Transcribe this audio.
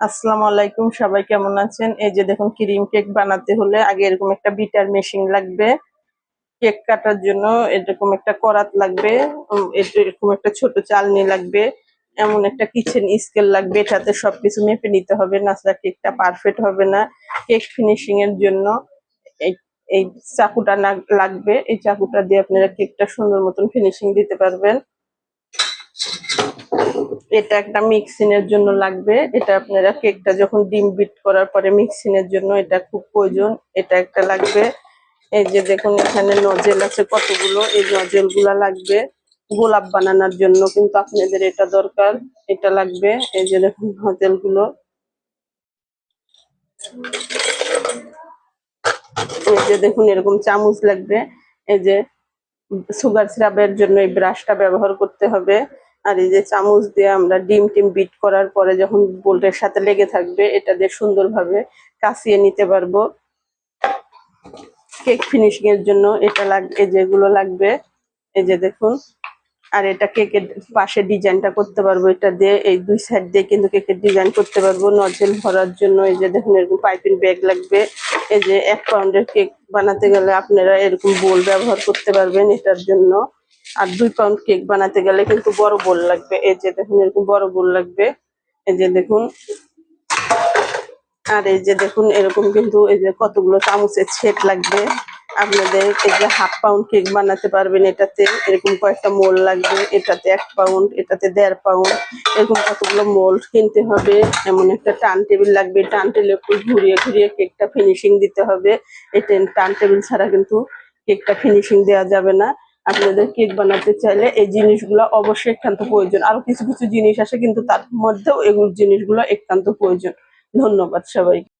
আসসালামু আলাইকুম, সবাই কেমন আছেন? এই যে দেখুন, ক্রিম কেক বানাতে হলে আগে এরকম একটা বিটার মেশিন লাগবে। কেক কাটার জন্য এরকম একটা করাত লাগবে। এরকম একটা ছোট চালনি লাগবে। এমন একটা কিচেন স্কেল লাগবে, এটাতে সবকিছু মেপে নিতে হবে, না ছাড়া কেকটা পারফেক্ট হবে না। কেক ফিনিশিং এর জন্য এই এই চাকুটা লাগবে। এই চাকুটা দিয়ে আপনারা কেকটা সুন্দর মতন ফিনিশিং দিতে পারবেন। এটা একটা মিক্সিং এর জন্য লাগবে। এটা আপনারা কেকটা যখন ডিম বিট করার পরে মিক্সিং এর জন্য এটা খুব প্রয়োজন। এটা একটা লাগবে। এই যে দেখুন, এখানে নজেল আছে কতগুলো, এই নজেল গুলা লাগবে। গোলাপ বানানোর জন্য কিন্তু আপনাদের এটা দরকার, এটা লাগবে। এই যে দেখুন নজেল গুলো। এই যে দেখুন, এরকম চামচ লাগবে। এই যে সুগার সিরাপের জন্য এই ব্রাশটা ব্যবহার করতে হবে। আর এই যে চামচ দিয়ে আমরা ডিম টিম বিট করার পরে যখন বোল্টের সাথে লেগে থাকবে, এটা দিয়ে সুন্দরভাবে কাছিয়ে নিতে পারবো। কেক ফিনিশিং এর জন্য এটা লাগবে, যেগুলো লাগবে এই যে দেখুন। আর এটা কেকের পাশে ডিজাইনটা করতে পারবো, এটা দিয়ে এই দুই সাইড দিয়ে কিন্তু কেকের ডিজাইন করতে পারবো। নজেল ভরার জন্য এই যে দেখুন, এরকম পাইপিং ব্যাগ লাগবে। এই যে 1 পাউন্ডের কেক বানাতে গেলে আপনারা এরকম বোল ব্যবহার করতে পারবেন এটার জন্য। আর 2 পাউন্ড কেক বানাতে গেলে কিন্তু বড় বোল লাগবে। এই যে দেখুন, এরকম বড় বোল লাগবে। এই যে দেখুন। আর এই যে দেখুন, এরকম কিন্তু এই যে কতগুলো চামচের সেট লাগবে। আপনাদের এই যে 1/2 পাউন্ড কেক বানাতে পারবেন এটাতে। এরকম কয়েকটা মোল্ড লাগবে, এটাতে 1 পাউন্ড, এটাতে 1.5 পাউন্ড। এরকম কতগুলো মোল্ড কিনতে হবে। এমন একটা টার্ন টেবিল লাগবে, টার্ন টেবিল একটু ঘুরিয়ে ঘুরিয়ে কেকটা ফিনিশিং দিতে হবে। এই টার্ন টেবিল ছাড়া কিন্তু কেকটা ফিনিশিং দেওয়া যাবে না। আপনাদের কেক বানাতে চাইলে এই জিনিসগুলো অবশ্যই একান্ত প্রয়োজন। আরো কিছু কিছু জিনিস আছে, কিন্তু তার মধ্যেও এগুলো জিনিসগুলো একান্ত প্রয়োজন। ধন্যবাদ সবাই।